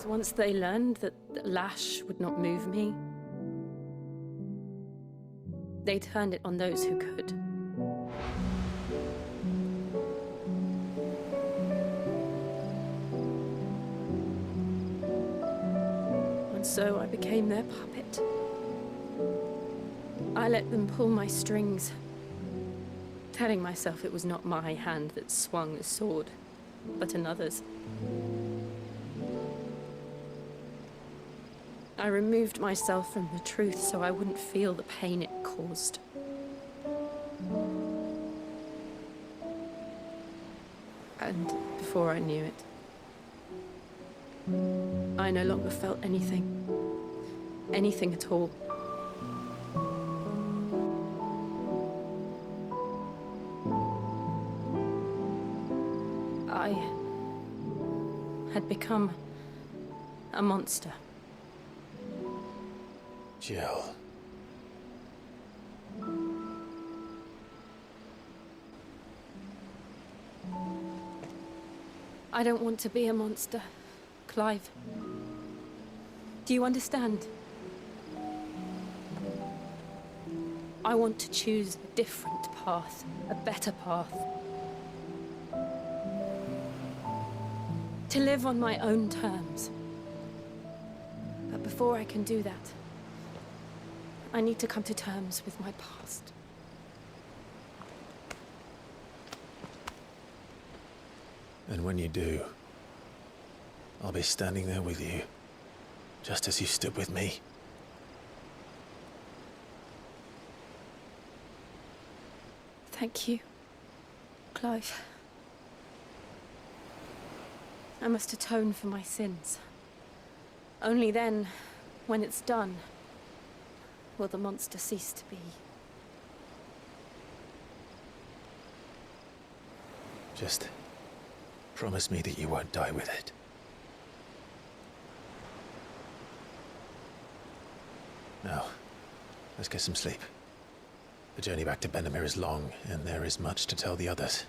once they learned that the lash would not move me, they turned it on those who could. And so I became their puppet. I let them pull my strings, telling myself it was not my hand that swung the sword, but another's. I removed myself from the truth so I wouldn't feel the pain it caused. And before I knew it, I no longer felt anything. Anything at all. I had become a monster. Jill. I don't want to be a monster, Clive. Do you understand? I want to choose a different path, a better path. To live on my own terms. But before I can do that, I need to come to terms with my past. And when you do, I'll be standing there with you, just as you stood with me. Thank you, Clive. I must atone for my sins. Only then, when it's done, will the monster cease to be. Just promise me that you won't die with it. Now, let's get some sleep. The journey back to Benamir is long, and there is much to tell the others.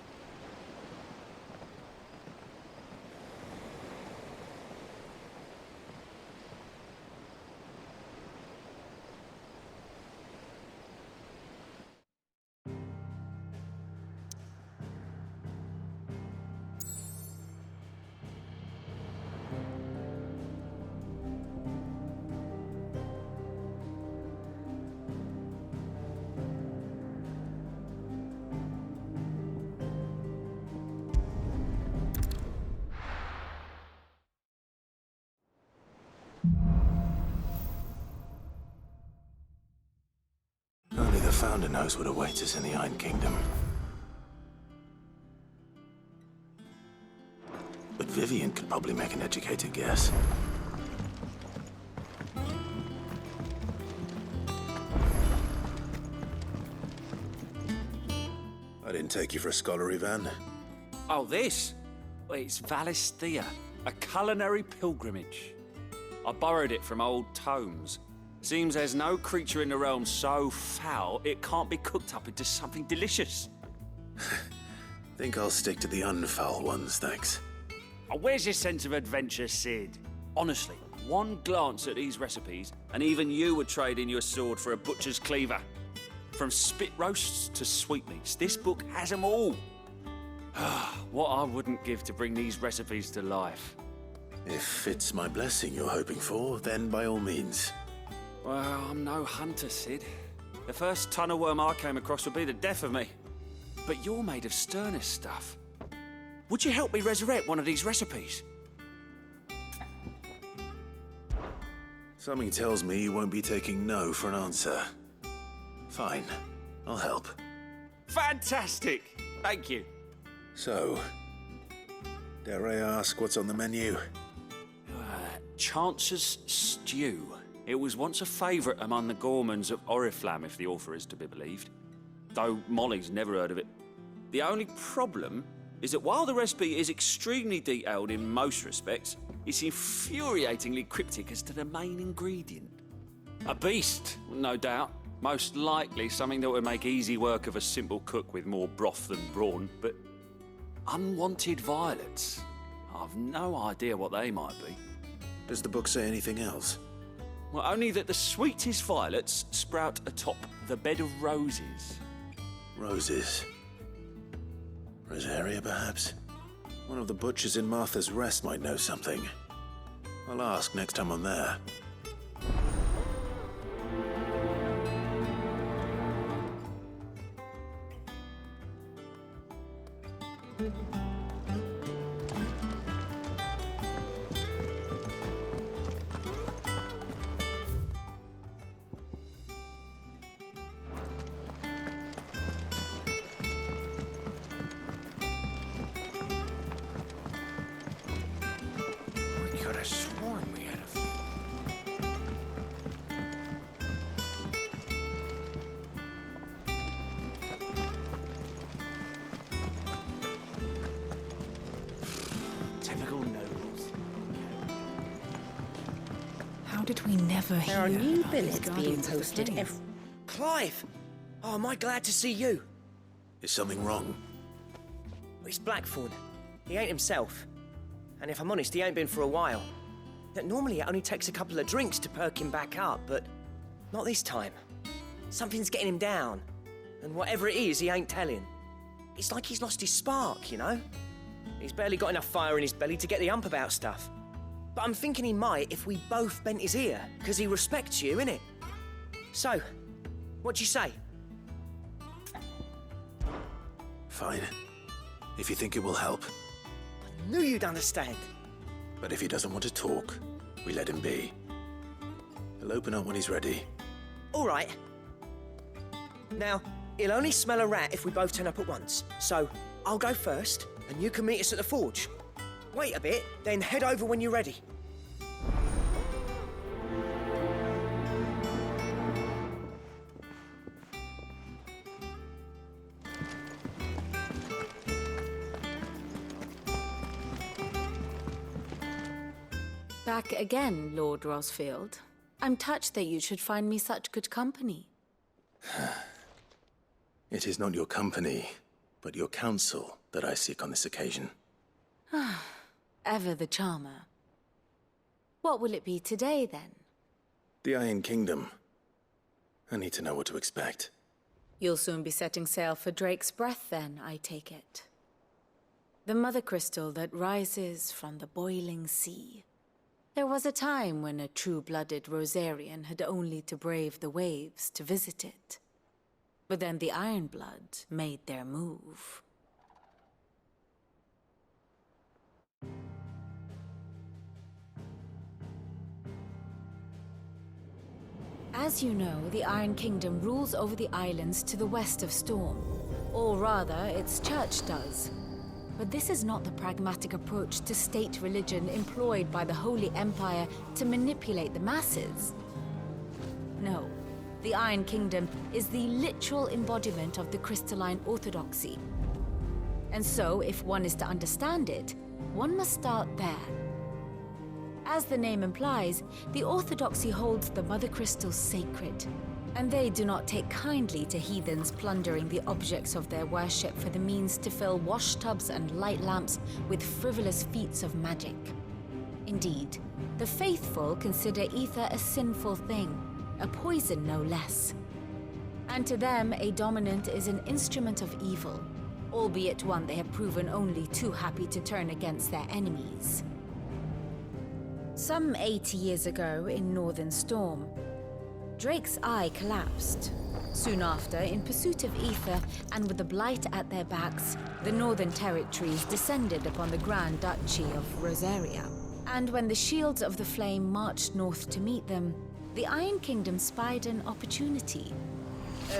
Only the Founder knows what awaits us in the Iron Kingdom. But Vivian could probably make an educated guess. I didn't take you for a scholar, Ivan. Oh, this? Well, it's Valisthea, a culinary pilgrimage. I borrowed it from old tomes. Seems there's no creature in the realm so foul it can't be cooked up into something delicious. Think I'll stick to the unfoul ones, thanks. Oh, where's your sense of adventure, Sid? Honestly, one glance at these recipes, and even you would trade in your sword for a butcher's cleaver. From spit roasts to sweetmeats, this book has them all. What I wouldn't give to bring these recipes to life. If it's my blessing you're hoping for, then by all means. Well, I'm no hunter, Sid. The first ton of worm I came across would be the death of me. But you're made of sterner stuff. Would you help me resurrect one of these recipes? Something tells me you won't be taking no for an answer. Fine, I'll help. Fantastic! Thank you. So, dare I ask what's on the menu? Chance's Stew. It was once a favourite among the gourmands of Oriflamme, if the author is to be believed. Though Molly's never heard of it. The only problem is that while the recipe is extremely detailed in most respects, it's infuriatingly cryptic as to the main ingredient. A beast, no doubt. Most likely something that would make easy work of a simple cook with more broth than brawn, but unwanted violets. I've no idea what they might be. Does the book say anything else? Well, only that the sweetest violets sprout atop the bed of roses. Roses. Rosaria, perhaps? One of the butchers in Martha's Rest might know something. I'll ask next time I'm there. We could have sworn we had a... Typical nobles. How did we never hear There are new about these billets being Guardians of the posted Flame? every... Clive! Oh, am I glad to see you? Is something wrong? It's Blackthorn. He ain't himself. And if I'm honest, he ain't been for a while. Normally it only takes a couple of drinks to perk him back up, but not this time. Something's getting him down. And whatever it is, he ain't telling. It's like he's lost his spark, you know? He's barely got enough fire in his belly to get the ump about stuff. But I'm thinking he might if we both bent his ear, because he respects you, innit? So, what'd you say? Fine. If you think it will help. I knew you'd understand. But if he doesn't want to talk, we let him be. He'll open up when he's ready. All right. Now, he'll only smell a rat if we both turn up at once. So, I'll go first, and you can meet us at the forge. Wait a bit, then head over when you're ready. Back again, Lord Rosfield. I'm touched that you should find me such good company. It is not your company, but your counsel that I seek on this occasion. Ever the charmer. What will it be today, then? The Iron Kingdom. I need to know what to expect. You'll soon be setting sail for Drake's Breath, then, I take it. The mother crystal that rises from the boiling sea. There was a time when a true-blooded Rosarian had only to brave the waves to visit it. But then the Ironblood made their move. As you know, the Iron Kingdom rules over the islands to the west of Storm. Or rather, its church does. But this is not the pragmatic approach to state religion employed by the Holy Empire to manipulate the masses. No, the Iron Kingdom is the literal embodiment of the crystalline orthodoxy. And so, if one is to understand it, one must start there. As the name implies, the orthodoxy holds the Mother Crystal sacred, and they do not take kindly to heathens plundering the objects of their worship for the means to fill washtubs and light lamps with frivolous feats of magic. Indeed, the faithful consider ether a sinful thing, a poison no less. And to them, a dominant is an instrument of evil, albeit one they have proven only too happy to turn against their enemies. Some 80 years ago in Northern Storm, Drake's eye collapsed. Soon after, in pursuit of ether and with the blight at their backs, the Northern Territories descended upon the Grand Duchy of Rosaria. And when the Shields of the Flame marched north to meet them, the Iron Kingdom spied an opportunity.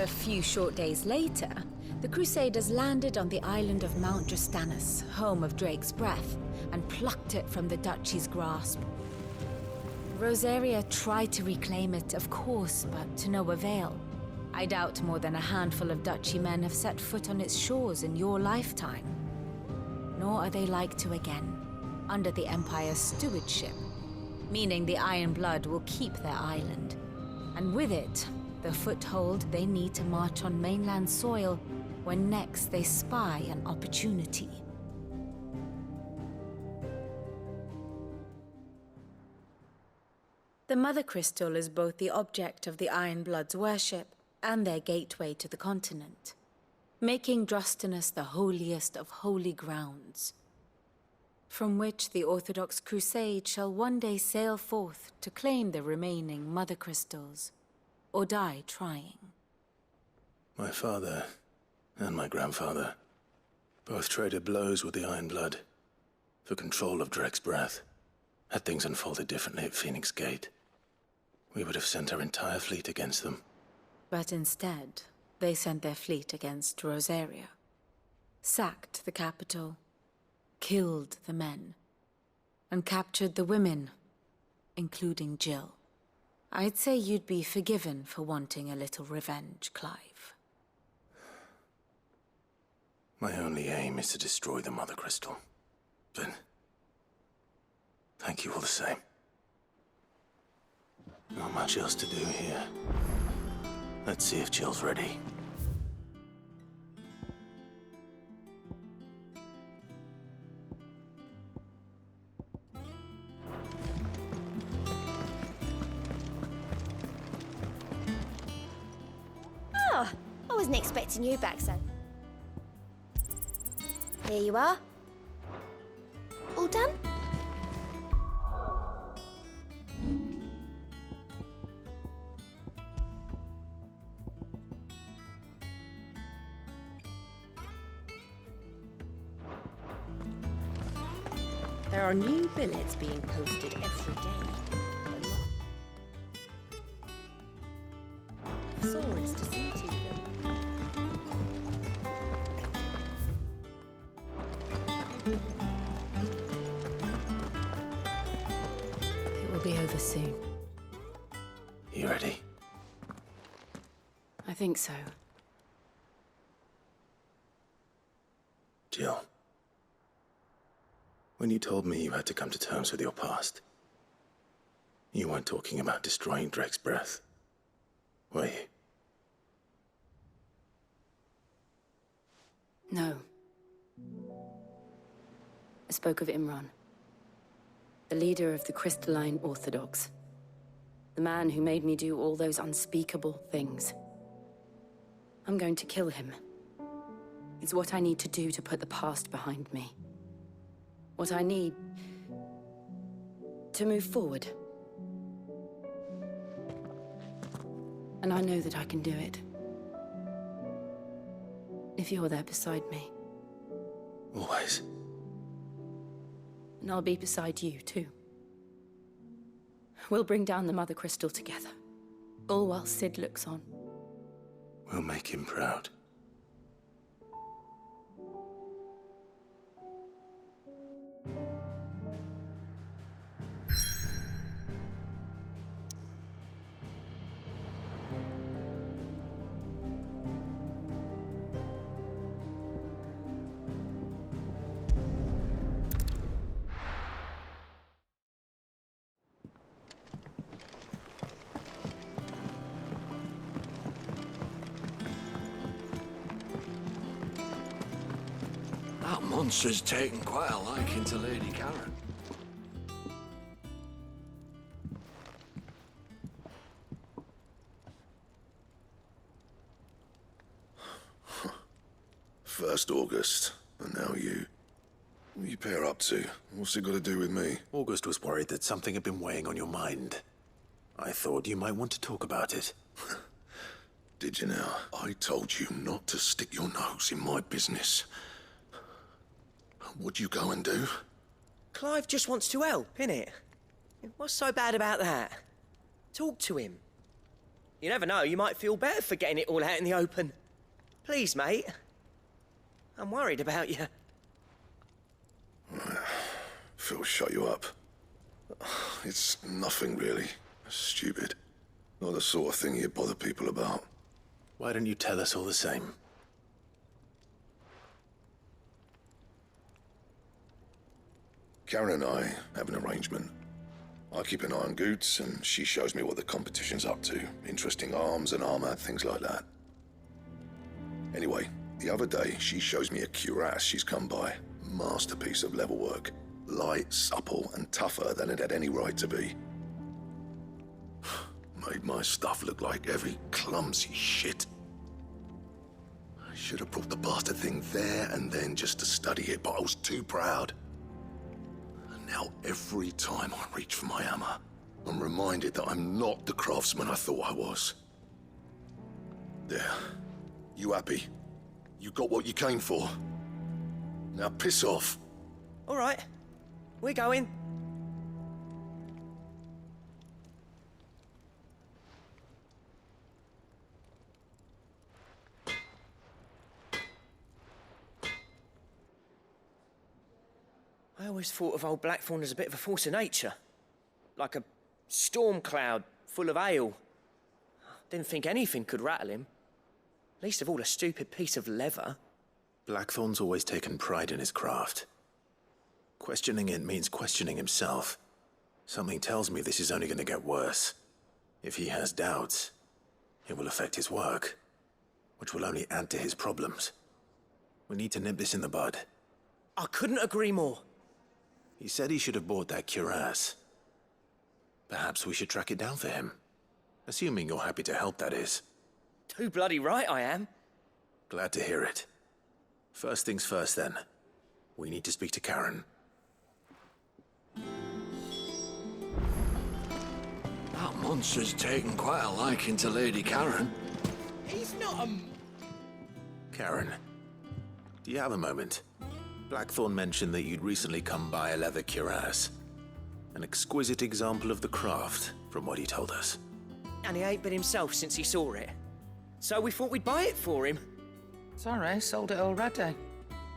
A few short days later, the Crusaders landed on the island of Mount Drastanus, home of Drake's Breath, and plucked it from the Duchy's grasp. Rosaria tried to reclaim it, of course, but to no avail. I doubt more than a handful of Duchy men have set foot on its shores in your lifetime. Nor are they like to again, under the Empire's stewardship, meaning the Iron Blood will keep their island, and with it, the foothold they need to march on mainland soil when next they spy an opportunity. The Mother Crystal is both the object of the Iron Blood's worship and their gateway to the continent, making Drostanus the holiest of holy grounds, from which the Orthodox Crusade shall one day sail forth to claim the remaining Mother Crystals, or die trying. My father and my grandfather both traded blows with the Iron Blood for control of Drek's breath. Had things unfolded differently at Phoenix Gate, we would have sent our entire fleet against them. But instead, they sent their fleet against Rosaria, sacked the capital, killed the men, and captured the women, including Jill. I'd say you'd be forgiven for wanting a little revenge, Clive. My only aim is to destroy the Mother Crystal. But thank you all the same. Not much else to do here. Let's see if Jill's ready. Oh, I wasn't expecting you back so. Here you are. All done? There are new billets being posted every day. Swords to see to them. It will be over soon. You ready? I think so. Jill. When you told me you had to come to terms with your past, you weren't talking about destroying Drek's breath, were you? No. I spoke of Imran, the leader of the Crystalline Orthodox. The man who made me do all those unspeakable things. I'm going to kill him. It's what I need to do to put the past behind me. What I need to move forward. And I know that I can do it. If you're there beside me. Always. And I'll be beside you, too. We'll bring down the Mother Crystal together. All while Sid looks on. We'll make him proud. That monster's taken quite a liking to Lady Karen. First August, and now you. What are you pair up to? What's it got to do with me? August was worried that something had been weighing on your mind. I thought you might want to talk about it. Did you now? I told you not to stick your nose in my business. What'd you go and do? Clive just wants to help, innit? What's so bad about that? Talk to him. You never know, you might feel better for getting it all out in the open. Please, mate. I'm worried about you. Phil shut you up. It's nothing really. Stupid. Not the sort of thing you bother people about. Why don't you tell us all the same? Karen and I have an arrangement. I keep an eye on Goots, and she shows me what the competition's up to. Interesting arms and armor, things like that. Anyway, the other day, she shows me a cuirass she's come by. Masterpiece of level work. Light, supple, and tougher than it had any right to be. Made my stuff look like every clumsy shit. I should have brought the bastard thing there and then just to study it, but I was too proud. And now every time I reach for my hammer, I'm reminded that I'm not the craftsman I thought I was. There. You happy? You got what you came for? Now piss off. All right, we're going. I always thought of old Blackthorn as a bit of a force of nature. Like a storm cloud full of ale. Didn't think anything could rattle him. Least of all a stupid piece of leather. Blackthorn's always taken pride in his craft. Questioning it means questioning himself. Something tells me this is only going to get worse. If he has doubts, it will affect his work, which will only add to his problems. We need to nip this in the bud. I couldn't agree more. He said he should have bought that cuirass. Perhaps we should track it down for him. Assuming you're happy to help, that is. Too bloody right I am. Glad to hear it. First things first, then. We need to speak to Karen. That monster's taken quite a liking to Lady Karen. He's not a... Karen, do you have a moment? Blackthorn mentioned that you'd recently come by a leather cuirass. An exquisite example of the craft, from what he told us. And he ain't been himself since he saw it. So we thought we'd buy it for him. Sorry, sold it already.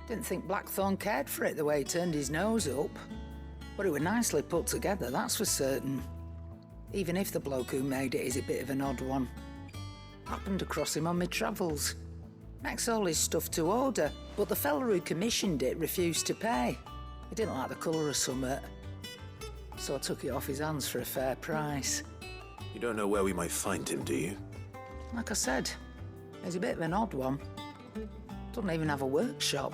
Didn't think Blackthorn cared for it the way he turned his nose up. But it were nicely put together, that's for certain. Even if the bloke who made it is a bit of an odd one. Happened across him on my travels. Makes all his stuff to order, but the fella who commissioned it refused to pay. He didn't like the colour of summit. So I took it off his hands for a fair price. You don't know where we might find him, do you? Like I said, he's a bit of an odd one. Doesn't even have a workshop.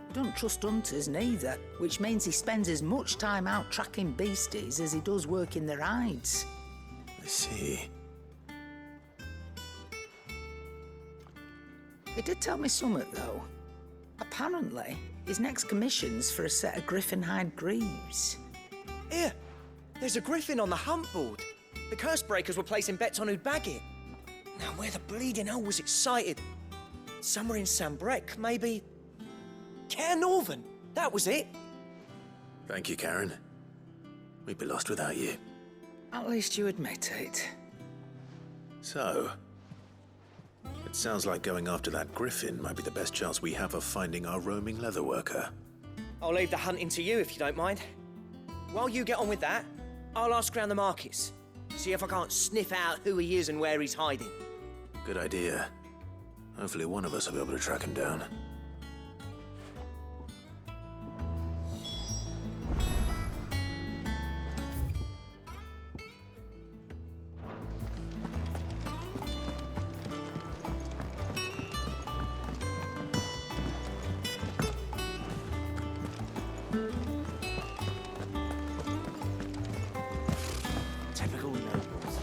He doesn't trust hunters neither, which means he spends as much time out tracking beasties as he does working their hides. I see. He did tell me something, though. Apparently, his next commission's for a set of griffin hide greaves. Here, there's a griffin on the hunt board. The curse breakers were placing bets on who'd bag it. Now, where the bleeding hell was it sighted? Somewhere in Sambrec, maybe... Care Northern, that was it. Thank you, Karen. We'd be lost without you. At least you admit it. So, it sounds like going after that griffin might be the best chance we have of finding our roaming leatherworker. I'll leave the hunting to you if you don't mind. While you get on with that, I'll ask around the markets. See if I can't sniff out who he is and where he's hiding. Good idea. Hopefully one of us will be able to track him down. Typical nobles.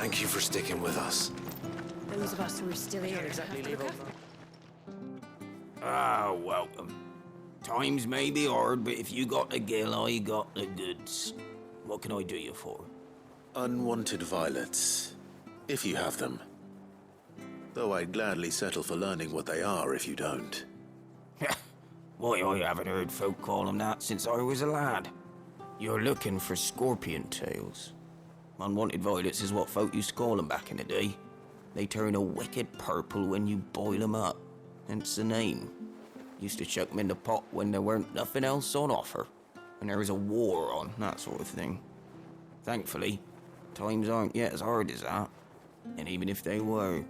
Thank you for sticking with us. Those of us who are still here exactly leave over. Ah, welcome. Times may be hard, but if you got the gill, I got the goods. What can I do you for? Unwanted violets, if you have them. Though I'd gladly settle for learning what they are if you don't. Why, I haven't heard folk call them that since I was a lad. You're looking for scorpion tails. Unwanted violets is what folk used to call them back in the day. They turn a wicked purple when you boil them up. Hence the name. Used to chuck them in the pot when there weren't nothing else on offer. When there was a war on, that sort of thing. Thankfully, times aren't yet as hard as that. And even if they were,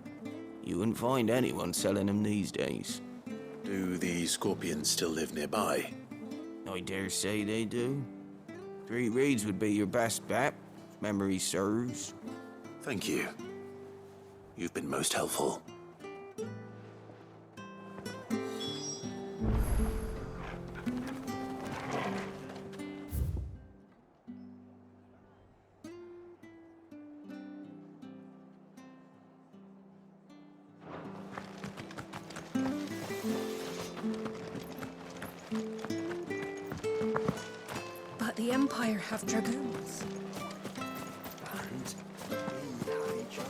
you wouldn't find anyone selling them these days. Do the the Scorpions still live nearby? I dare say they do. 3 reeds would be your best bet, if memory serves. Thank you. You've been most helpful. But the Empire have dragoons. And we have each other.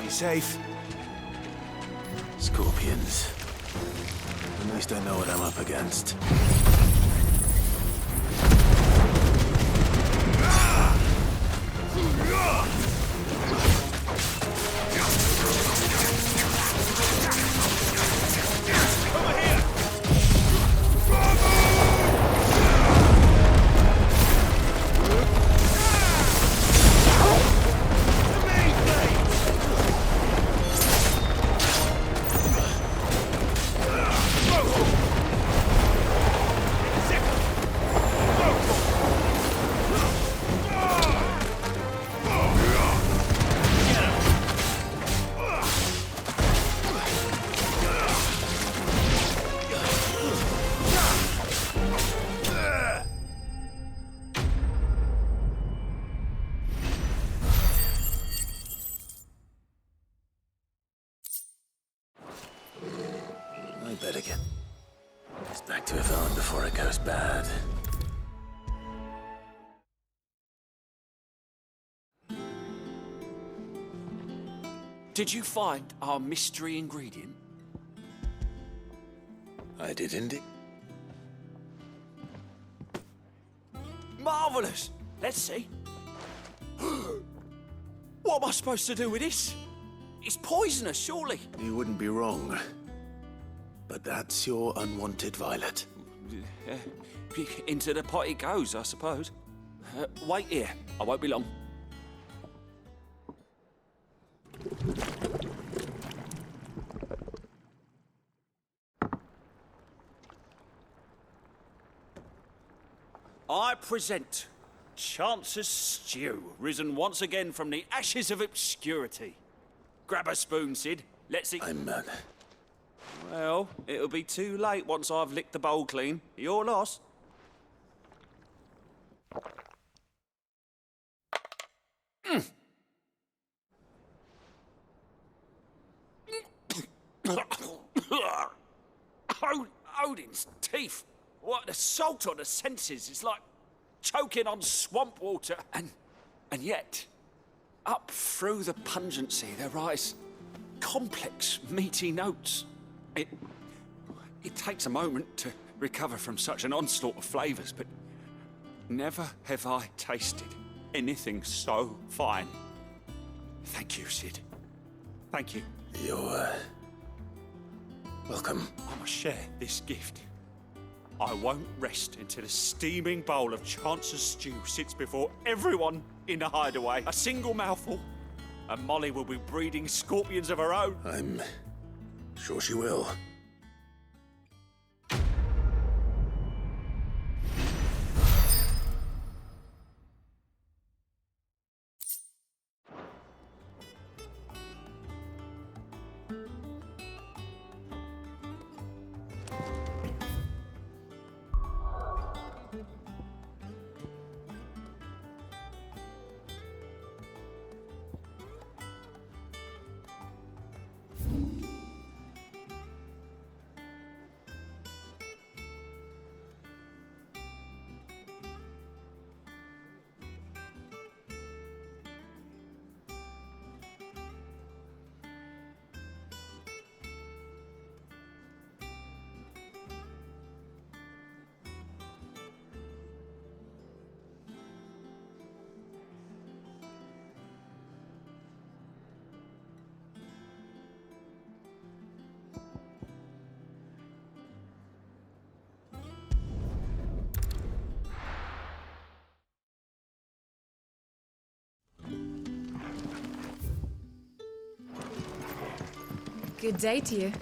Safe. Scorpions. At least I know what I'm up against. I better get this back to Yvonne before it goes bad. Did you find our mystery ingredient? I did indeed. Marvellous! Let's see. What am I supposed to do with this? It's poisonous, surely. You wouldn't be wrong. But that's your unwanted violet. Into the pot it goes, I suppose. Wait here. I won't be long. I present Chance's Stew, risen once again from the ashes of obscurity. Grab a spoon, Sid. Let's eat. I'm mad. Well, it'll be too late once I've licked the bowl clean. Your loss. Odin's teeth. What, the salt on the senses is like choking on swamp water. And yet, up through the pungency, there rise complex, meaty notes. It takes a moment to recover from such an onslaught of flavours, but never have I tasted anything so fine. Thank you, Sid. Thank you. You're, welcome. I must share this gift. I won't rest until a steaming bowl of Chance's Stew sits before everyone in the hideaway. A single mouthful, and Molly will be breeding scorpions of her own. I'm sure she will. Good day to you.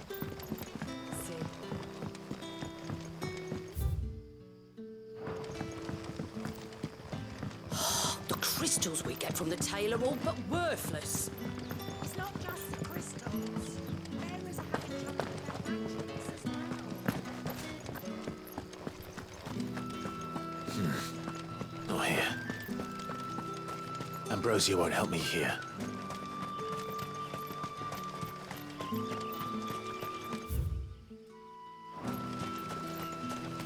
The crystals we get from the tail are all but worthless. It's not just the crystals. There is a habit of their magics as well. Not here. Ambrosia won't help me here.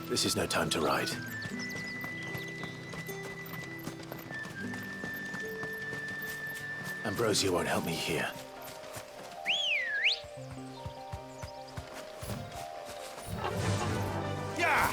This is no time to ride. Ambrosia won't help me here. Yeah!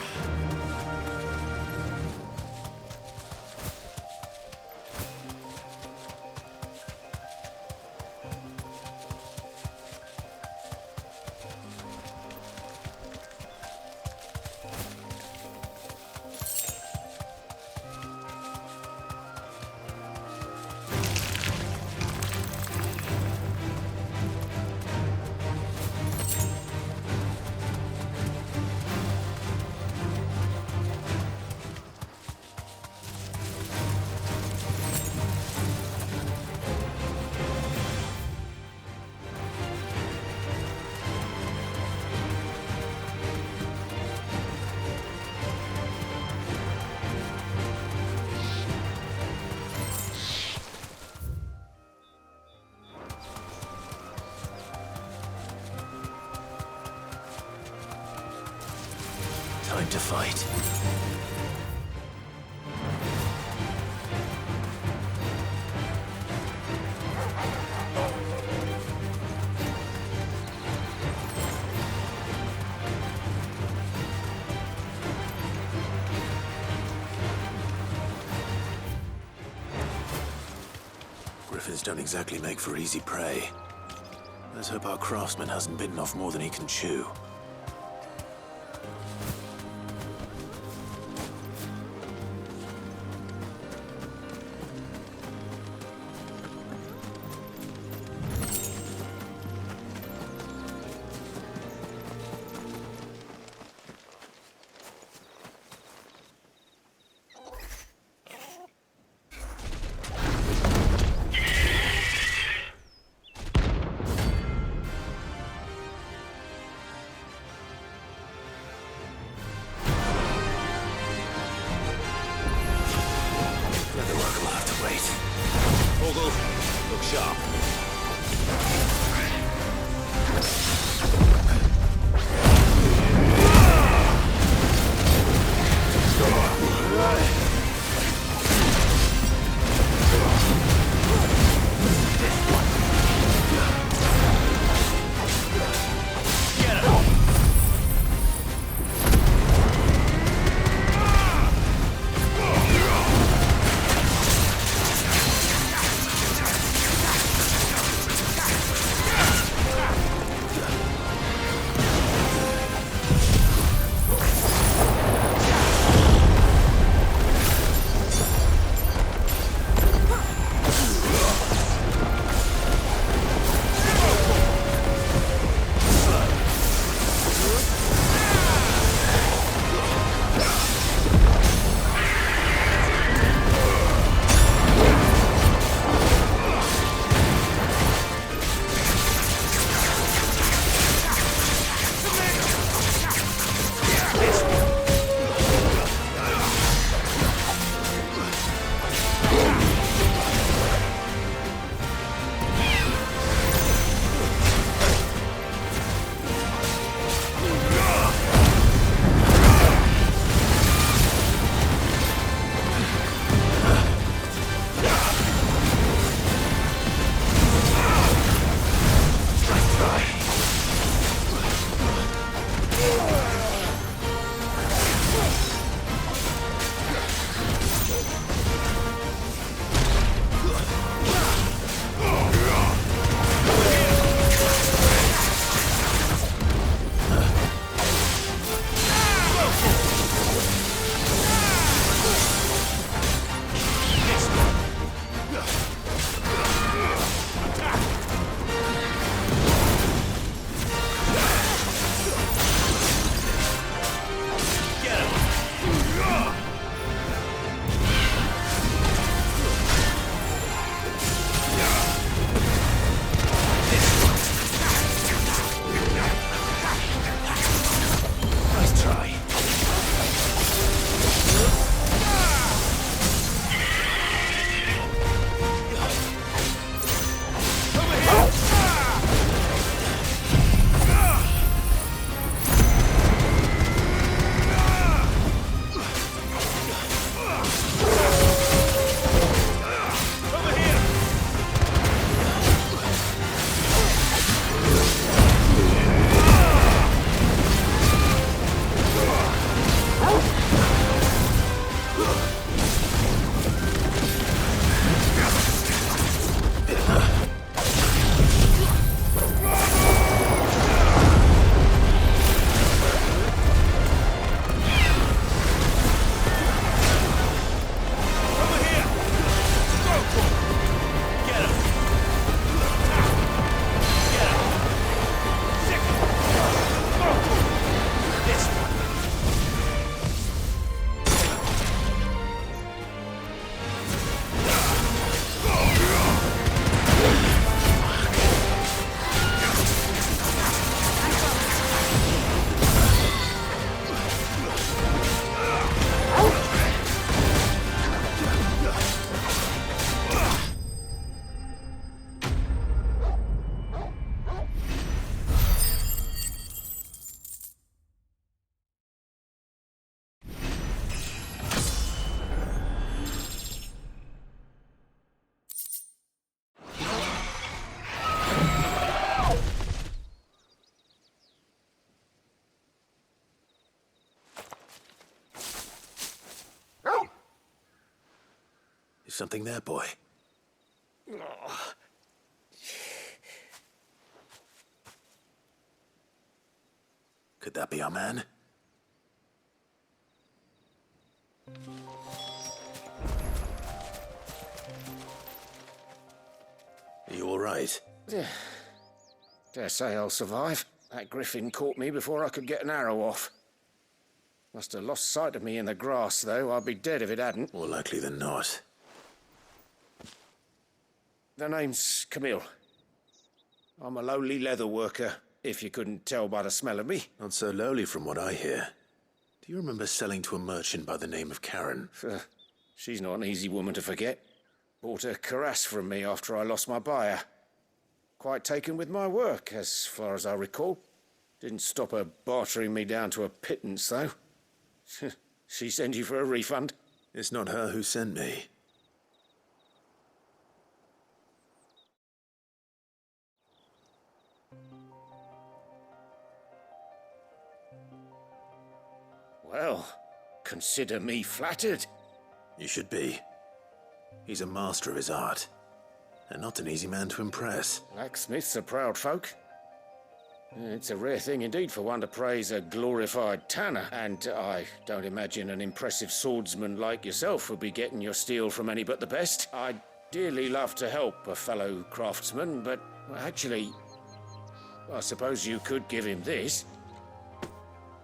Time to fight. Griffins don't exactly make for easy prey. Let's hope our craftsman hasn't bitten off more than he can chew. Look sharp. Something there, boy? Could that be our man? Are you all right? Dare say I'll survive. That griffin caught me before I could get an arrow off. Must have lost sight of me in the grass, though. I'd be dead if it hadn't. More likely than not. The name's Camille. I'm a lowly leather worker, if you couldn't tell by the smell of me. Not so lowly from what I hear. Do you remember selling to a merchant by the name of Karen? She's not an easy woman to forget. Bought a cuirass from me after I lost my buyer. Quite taken with my work, as far as I recall. Didn't stop her bartering me down to a pittance, though. She sent you for a refund? It's not her who sent me. Well, consider me flattered. You should be. He's a master of his art, and not an easy man to impress. Blacksmiths are proud folk. It's a rare thing indeed for one to praise a glorified tanner, and I don't imagine an impressive swordsman like yourself would be getting your steel from any but the best. I'd dearly love to help a fellow craftsman, but actually, I suppose you could give him this.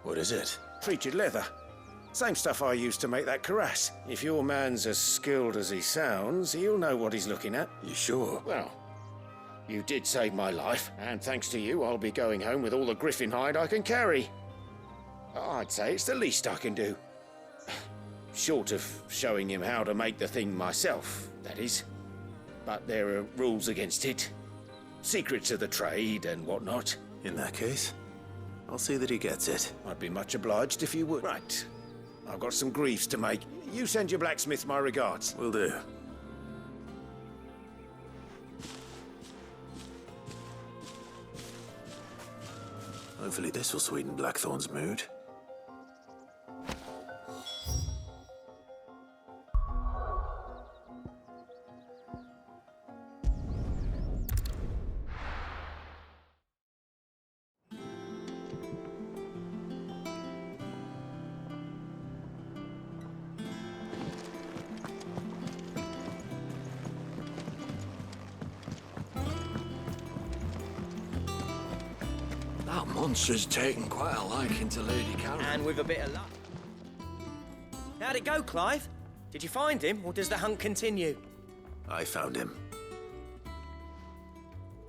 What is it? Treated leather. Same stuff I used to make that cuirass. If your man's as skilled as he sounds, he'll know what he's looking at. You sure? Well, you did save my life, and thanks to you, I'll be going home with all the griffin hide I can carry. I'd say it's the least I can do. Short of showing him how to make the thing myself, that is. But there are rules against it. Secrets of the trade and whatnot. In that case, I'll see that he gets it. I'd be much obliged if you would. Right. I've got some greaves to make. You send your blacksmith my regards. Will do. Hopefully this will sweeten Blackthorn's mood. That monster's taken quite a liking to Lady Karen. And with a bit of luck. How'd it go, Clive? Did you find him, or does the hunt continue? I found him.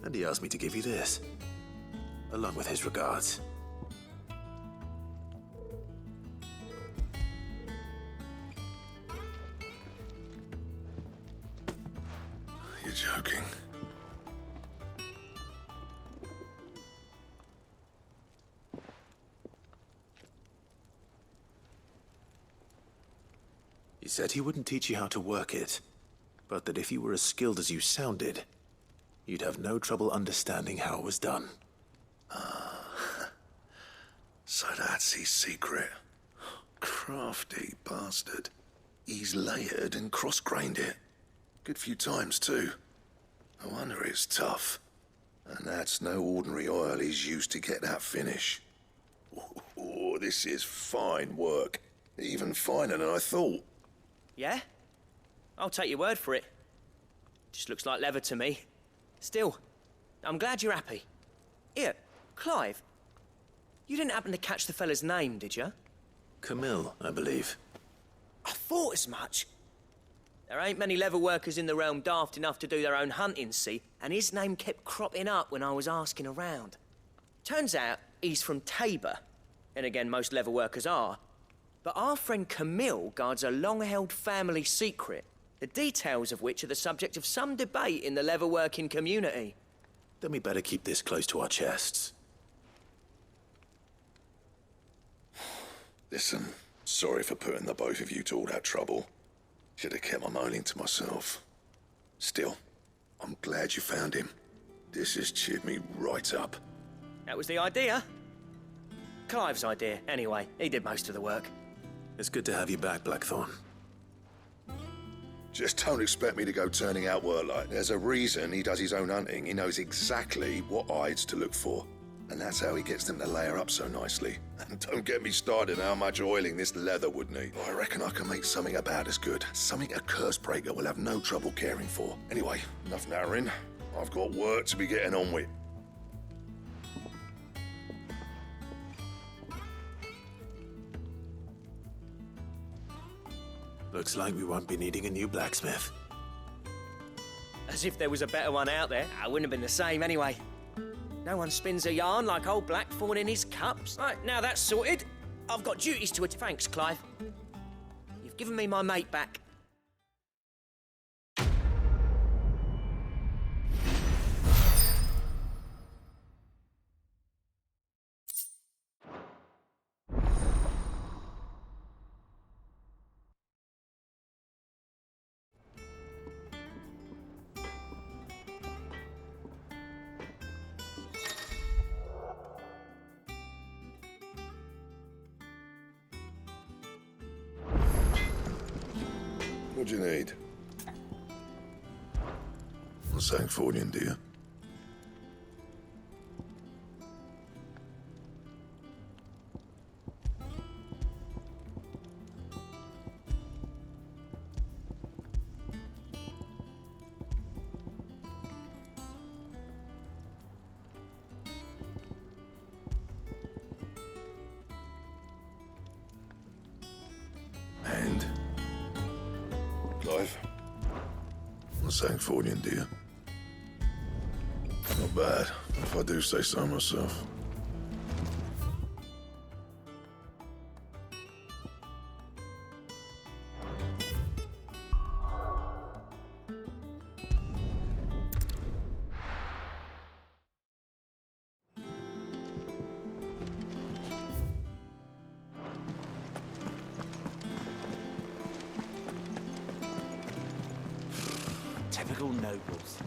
And he asked me to give you this, along with his regards. You're joking. He said he wouldn't teach you how to work it, but that if you were as skilled as you sounded, you'd have no trouble understanding how it was done. So that's his secret. Crafty bastard. He's layered and cross-grained it. Good few times, too. No wonder it's tough. And that's no ordinary oil he's used to get that finish. Oh, this is fine work. Even finer than I thought. Yeah? I'll take your word for it. Just looks like leather to me. Still, I'm glad you're happy. Here, Clive, you didn't happen to catch the fella's name, did you? Camille, I believe. I thought as much. There ain't many leather workers in the realm daft enough to do their own hunting, see, and his name kept cropping up when I was asking around. Turns out he's from Tabor, and again, most leather workers are. But our friend Camille guards a long-held family secret, the details of which are the subject of some debate in the leather-working community. Then we better keep this close to our chests. Listen, sorry for putting the both of you to all that trouble. Should have kept my moaning to myself. Still, I'm glad you found him. This has cheered me right up. That was the idea. Clive's idea, anyway. He did most of the work. It's good to have you back, Blackthorn. Just don't expect me to go turning out work like. There's a reason he does his own hunting. He knows exactly what hides to look for. And that's how he gets them to layer up so nicely. And don't get me started on how much oiling this leather would need. I reckon I can make something about as good. Something a curse breaker will have no trouble caring for. Anyway, enough narrowing. I've got work to be getting on with. Looks like we won't be needing a new blacksmith. As if there was a better one out there. I wouldn't have been the same anyway. No one spins a yarn like old Blackthorn in his cups. Right, now that's sorted. I've got duties to attend. Thanks, Clive. You've given me my mate back. What do you need? A Sancfordian, do you? And? Clive? A Sancfordian, do you? Not bad, if I do say so myself. Typical nobles.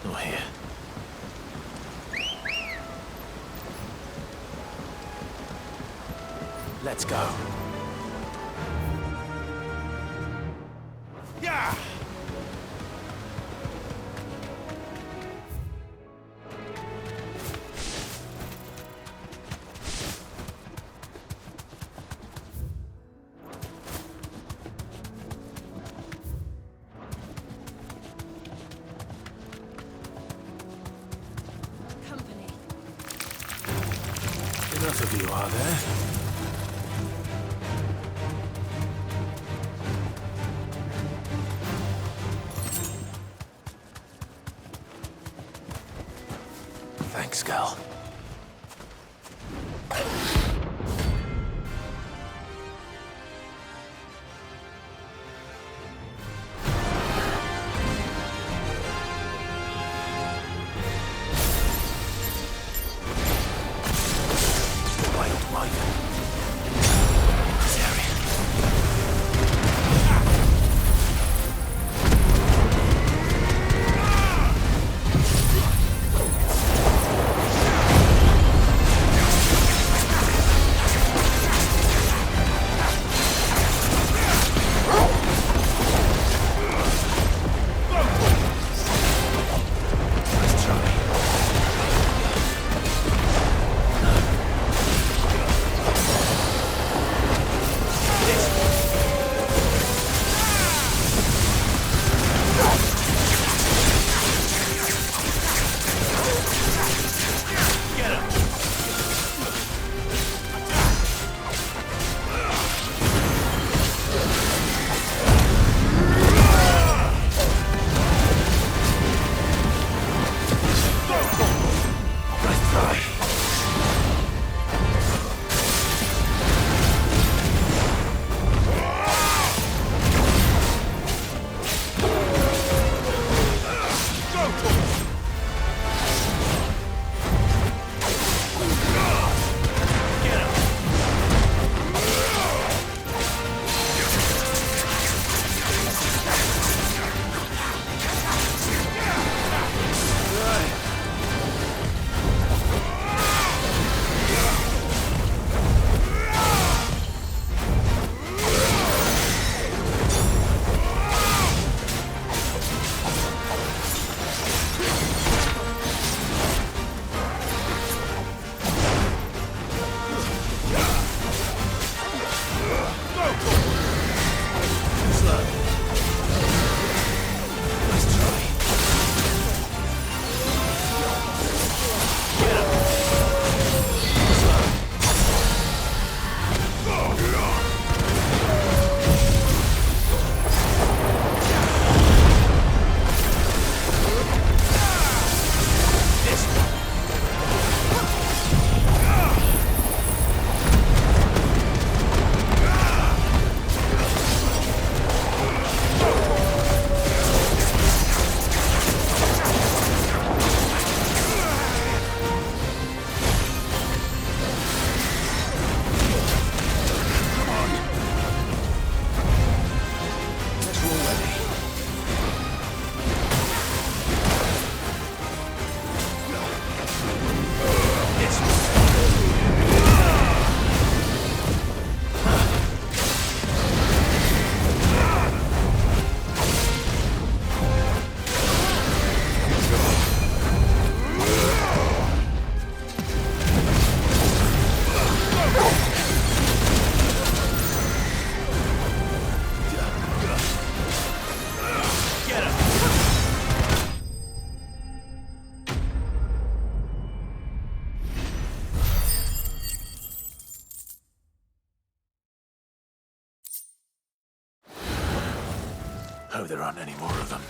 Not here. Let's go. Yeah! Enough of you, are there? Thanks, Gal. Hope there aren't any more of them.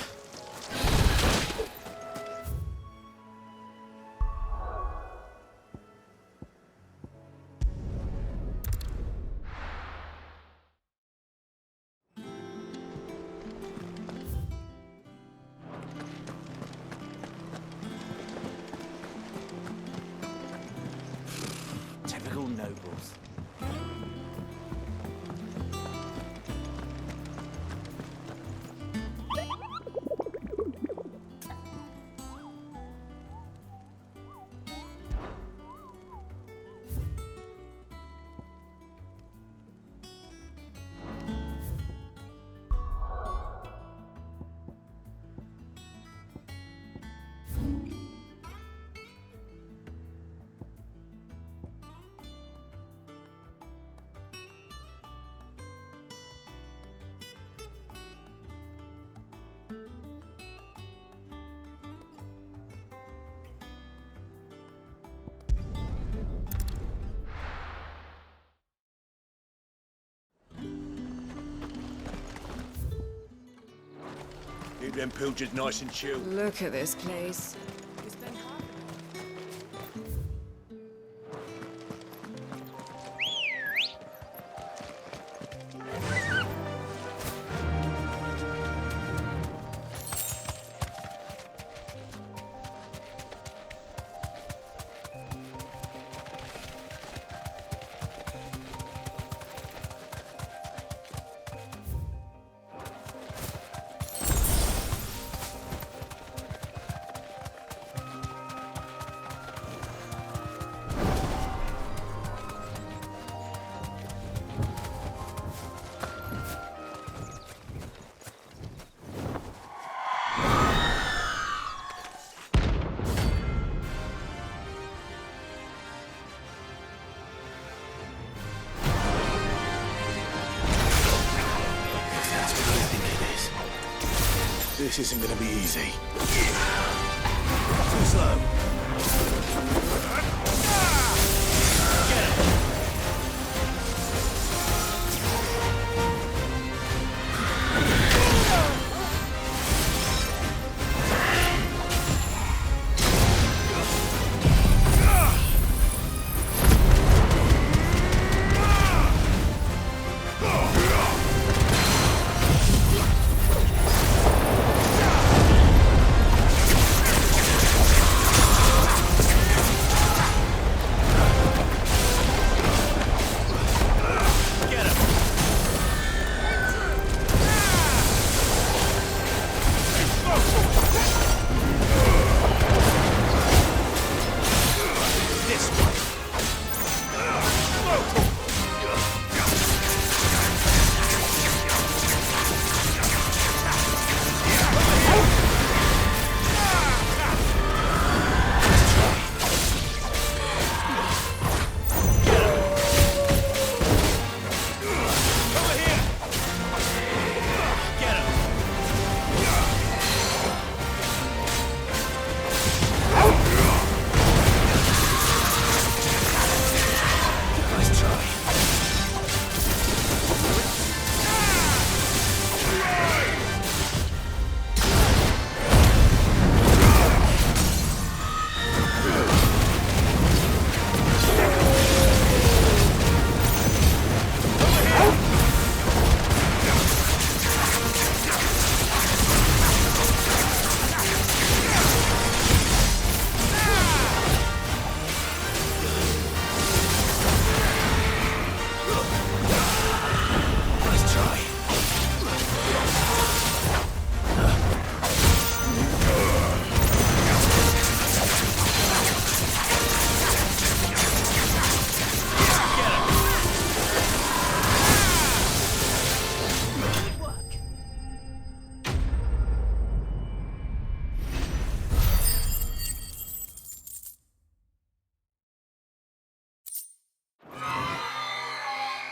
Typical nobles. Keep them pilgers nice and chill. Look at this place. This isn't gonna be easy. Too slow.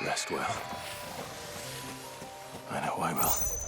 Rest well. I know I will.